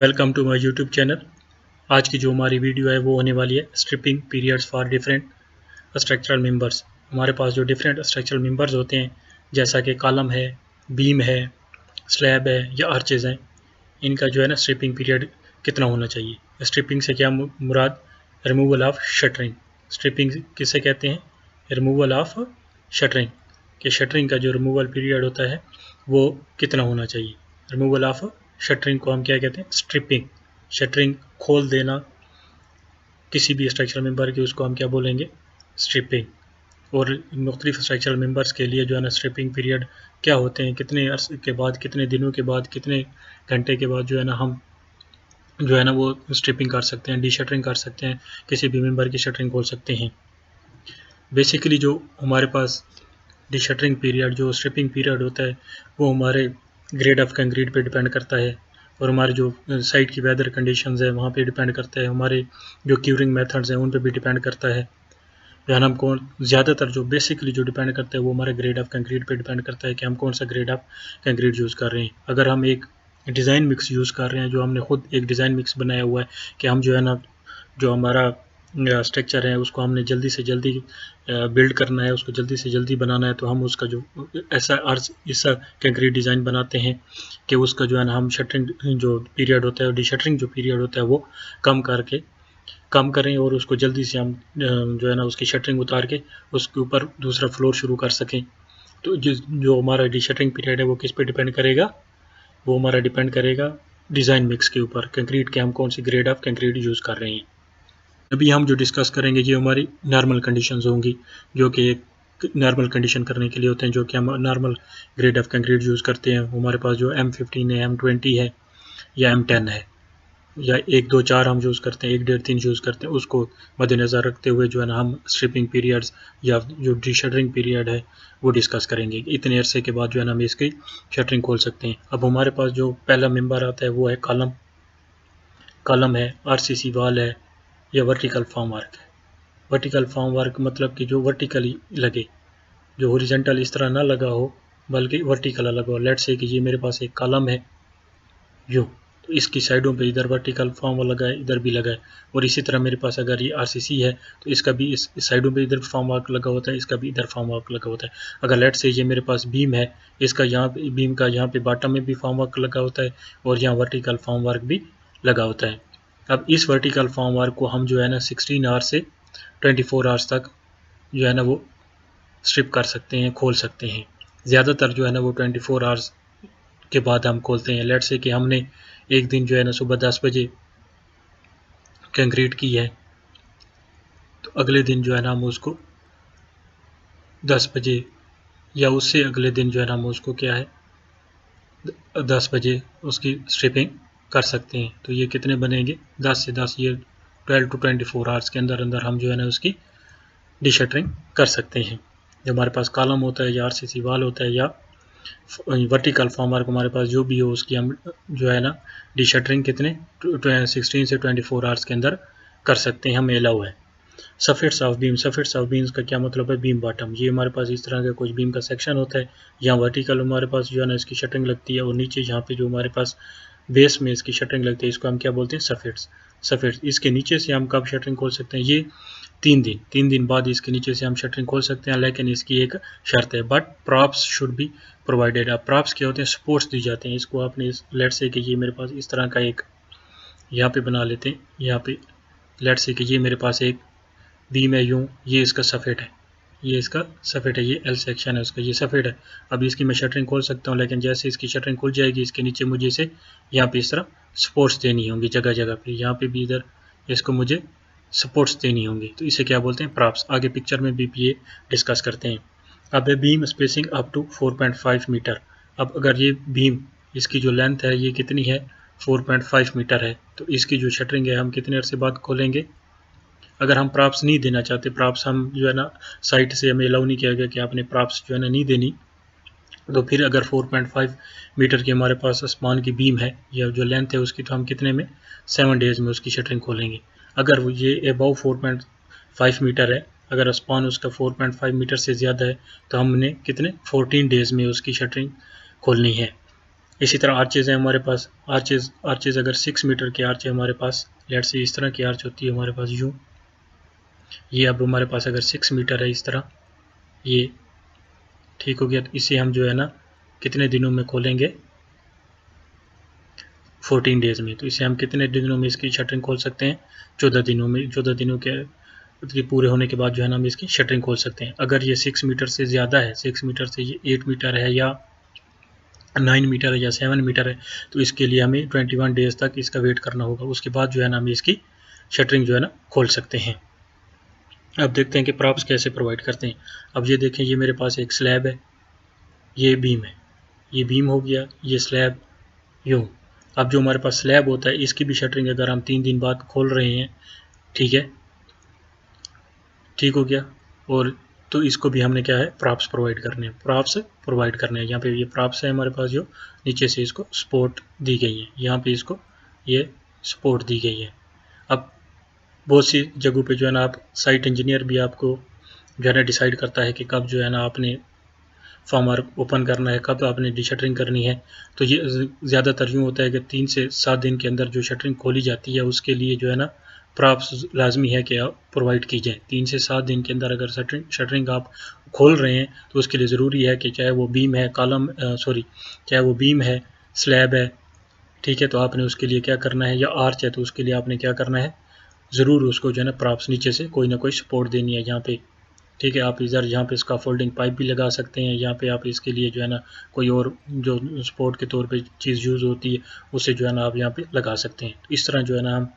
Welcome to my YouTube channel. आज की जो हमारी वीडियो है वो होने वाली है stripping periods for different structural members. हमारे पास जो डिफरेंट स्ट्रक्चरल मेंबर्स होते हैं जैसा कि कॉलम है, बीम है, स्लैब है या आर्चेज हैं, इनका जो है ना स्ट्रिपिंग पीरियड कितना होना चाहिए। स्ट्रिपिंग से क्या मुराद? Removal of shuttering. स्ट्रिपिंग किसे कहते हैं? Removal of shuttering. कि शटरिंग का जो रिमूवल पीरियड होता है वो कितना होना चाहिए। रिमूवल ऑफ शटरिंग को हम क्या कहते हैं? स्ट्रिपिंग। शटरिंग खोल देना किसी भी स्ट्रक्चरल मेंबर की, उसको हम क्या बोलेंगे? स्ट्रिपिंग। और मुख्तलिफ स्ट्रक्चरल मेंबर्स के लिए जो है ना स्ट्रिपिंग पीरियड क्या होते हैं, कितने अर्से के बाद, कितने दिनों के बाद, कितने घंटे के बाद जो है ना हम जो है ना वो स्ट्रिपिंग कर सकते हैं, डी शटरिंग कर सकते हैं, किसी भी मेंबर की शटरिंग खोल सकते हैं। बेसिकली जो हमारे पास डी शटरिंग पीरियड, जो स्ट्रिपिंग पीरियड होता है, वो हमारे ग्रेड ऑफ कंक्रीट पे डिपेंड करता है और हमारे जो साइट की वेदर कंडीशंस है वहाँ पे डिपेंड करता है, हमारे जो क्यूरिंग मेथड्स हैं उन पे भी डिपेंड करता है। यानी हम कौन ज़्यादातर जो बेसिकली जो डिपेंड करता है वो हमारे ग्रेड ऑफ कंक्रीट पे डिपेंड करता है कि हम कौन सा ग्रेड ऑफ कंक्रीट यूज़ कर रहे हैं। अगर हम एक डिज़ाइन मिक्स यूज़ कर रहे हैं, जो हमने खुद एक डिज़ाइन मिक्स बनाया हुआ है कि हम जो है ना जो हमारा स्ट्रक्चर है उसको हमने जल्दी से जल्दी बिल्ड करना है, उसको जल्दी से जल्दी बनाना है, तो हम उसका जो ऐसा कंक्रीट डिज़ाइन बनाते हैं कि उसका जो है ना हम शटरिंग जो पीरियड होता है, डी शटरिंग जो पीरियड होता है वो कम करें और उसको जल्दी से हम जो है ना उसकी शटरिंग उतार के उसके ऊपर दूसरा फ्लोर शुरू कर सकें। तो जो हमारा डी शटरिंग पीरियड है वो किस पे डिपेंड करेगा? वो हमारा डिपेंड करेगा डिज़ाइन मिक्स के ऊपर, कंक्रीट के हम कौन सी ग्रेड ऑफ कंक्रीट यूज़ कर रहे हैं। अभी हम जो डिस्कस करेंगे ये हमारी नॉर्मल कंडीशंस होंगी, जो कि एक नॉर्मल कंडीशन करने के लिए होते हैं, जो कि हम normal grade of concrete use करते हैं। हमारे पास जो M15 है, M20 है या M10 है या 1, 2, 4 हम यूज़ करते हैं, 1, 1.5, 3 यूज़ करते हैं, उसको मद्देनज़र रखते हुए जो है ना हम स्ट्रिपिंग पीरियड्स या जो डी शटरिंग पीरियड है वो डिस्कस करेंगे। इतने अरसे के बाद जो है ना हम इसकी शटरिंग खोल सकते हैं। अब हमारे पास जो पहला मेंबर आता है वो है कॉलम है, RCC वाल है या वर्टिकल फॉर्म वर्क है। वर्टिकल फॉर्म वर्क मतलब कि जो वर्टिकली लगे, जो हॉरिजॉन्टल इस तरह ना लगा हो बल्कि वर्टिकल लगा हो। लेट्स से कि ये मेरे पास एक कॉलम है यूँ, तो इसकी साइडों पे इधर वर्टिकल फॉर्म लगा है, इधर भी लगा है। और इसी तरह मेरे पास अगर ये RCC है तो इसका भी इस साइडों पे इधर फॉर्म वर्क लगा होता है, इसका भी इधर फॉर्म वर्क लगा होता है। अगर लेट्स से ये मेरे पास बीम है, इसका यहाँ पे बीम का यहाँ पे बॉटम में भी फॉर्म वर्क लगा होता है और यहाँ वर्टिकल फॉर्म वर्क भी लगा होता है। अब इस वर्टिकल फॉर्म वर्क को हम जो है ना 16 आवर्स से 24 आवर्स तक जो है ना वो स्ट्रिप कर सकते हैं, खोल सकते हैं। ज़्यादातर जो है ना वो 24 आवर्स के बाद हम खोलते हैं। लेट्स से कि हमने एक दिन जो है ना सुबह 10 बजे कंक्रीट की है, तो अगले दिन जो है ना हम उसको 10 बजे या उससे अगले दिन जो है ना हम उसको क्या है 10 बजे उसकी स्ट्रिपिंग कर सकते हैं। तो ये कितने बनेंगे? 10 से 10, ये 12 to 24 आवर्स के अंदर अंदर हम जो है ना उसकी डी शटरिंग कर सकते हैं। जो हमारे पास कॉलम होता है या RCC वाल होता है या वर्टिकल फॉर्म वर्क हमारे पास जो भी हो, उसकी हम जो है ना डी शटरिंग कितने 16 से 24 आवर्स के अंदर कर सकते हैं, हमें अलाउ है। सफेट्स ऑफ बीम, सफेट्स ऑफ बीम्स का क्या मतलब है? Beam bottom. ये हमारे पास इस तरह का कुछ बीम का सेक्शन होता है, यहाँ वर्टिकल हमारे पास जो है ना इसकी शटरिंग लगती है और नीचे यहाँ पे जो हमारे पास बेस में इसकी शटरिंग लगती है, इसको हम क्या बोलते हैं? सफेट्स। इसके नीचे से हम कब शटरिंग खोल सकते हैं? ये 3 दिन बाद इसके नीचे से हम शटरिंग खोल सकते हैं, लेकिन इसकी एक शर्त है, but props should be provided. अब प्रॉप्स क्या होते हैं? सपोर्ट्स दी जाते हैं। इसको आपने लेट्स से कि ये मेरे पास इस तरह का एक यहाँ पे बना लेते हैं, यहाँ पे लेट्स से कि ये मेरे पास एक बीम है यूँ, ये इसका सफेद है, ये इसका सफेद है, ये L सेक्शन है उसका, ये सफेद है। अब इसकी मैं शटरिंग खोल सकता हूँ, लेकिन जैसे इसकी शटरिंग खुल जाएगी इसके नीचे मुझे इसे यहाँ पे इस तरह सपोर्ट्स देनी होंगी जगह जगह पे, यहाँ पे भी इधर इसको मुझे सपोर्ट्स देनी होंगी। तो इसे क्या बोलते हैं? प्रॉप्स। आगे पिक्चर में भी ये डिस्कस करते हैं। अब beam spacing up to 4.5 metre. अब अगर ये बीम, इसकी जो लेंथ है ये कितनी है? 4.5 मीटर है, तो इसकी जो शटरिंग है हम कितने अरसे बाद खोलेंगे? अगर हम प्रॉप्स नहीं देना चाहते, प्रॉप्स हम जो है ना साइट से हमें अलाउ नहीं किया गया कि आपने प्रॉप्स जो है ना नहीं देनी, तो फिर अगर 4.5 मीटर की हमारे पास आसमान की बीम है या जो लेंथ है उसकी, तो हम कितने में? 7 डेज़ में उसकी शटरिंग खोलेंगे। अगर ये अबव 4.5 मीटर है, अगर आसमान उसका 4.5 मीटर से ज़्यादा है, तो हमने कितने 14 डेज़ में उसकी शटरिंग खोलनी है। इसी तरह आर्चेज है हमारे पास, आर्चेज अगर 6 मीटर की आर्च है हमारे पास, लेट से इस तरह की आर्च होती है हमारे पास यूँ, ये अब हमारे पास अगर 6 मीटर है इस तरह, ये ठीक हो गया। तो इसे हम जो है ना कितने दिनों में खोलेंगे, 14 डेज में। तो इसे हम कितने दिनों में इसकी शटरिंग खोल सकते हैं, 14 दिनों में। 14 दिनों के पूरे होने के बाद जो है ना हम इसकी शटरिंग खोल सकते हैं। अगर ये 6 मीटर से ज़्यादा है, 6 मीटर से ये 8 मीटर है या 9 मीटर है या 7 मीटर है, तो इसके लिए हमें 21 डेज तक इसका वेट करना होगा। उसके बाद जो है ना हम इसकी शटरिंग जो है ना खोल सकते हैं। अब देखते हैं कि प्रॉप्स कैसे प्रोवाइड करते हैं। अब ये देखें, ये मेरे पास एक स्लैब है, ये बीम है, ये बीम हो गया, ये स्लैब यूँ। अब जो हमारे पास स्लैब होता है इसकी भी शटरिंग अगर हम 3 दिन बाद खोल रहे हैं, ठीक है, ठीक हो गया। और तो इसको भी हमने क्या है, प्रॉप्स प्रोवाइड करने हैं, प्रॉप्स प्रोवाइड करने हैं। यहाँ पे ये प्रॉप्स है हमारे पास, जो नीचे से इसको सपोर्ट दी गई है, यहाँ पे इसको ये सपोर्ट दी गई है। अब बहुत सी जगहों पे जो है ना आप साइट इंजीनियर भी आपको जो है ना डिसाइड करता है कि कब जो है ना आपने फॉर्म वर्क ओपन करना है, कब आपने डी शटरिंग करनी है। तो ये ज़्यादातर यूँ होता है कि 3 से 7 दिन के अंदर जो शटरिंग खोली जाती है उसके लिए जो है ना प्रॉप्स लाजमी है कि आप प्रोवाइड की जाए। 3 से 7 दिन के अंदर अगर शटरिंग आप खोल रहे हैं तो उसके लिए ज़रूरी है कि चाहे वो बीम है, चाहे वो बीम है, स्लैब है, ठीक है, तो आपने उसके लिए क्या करना है, या आर्च है तो उसके लिए आपने क्या करना है, ज़रूर उसको जो है ना प्रॉप्स नीचे से कोई ना कोई सपोर्ट देनी है यहाँ पे, ठीक है। आप इधर यहाँ पे इसका फोल्डिंग पाइप भी लगा सकते हैं, यहाँ पे आप इसके लिए जो है ना कोई और जो सपोर्ट के तौर पे चीज़ यूज़ होती है उसे जो है ना आप यहाँ पे लगा सकते हैं। इस तरह जो है ना हम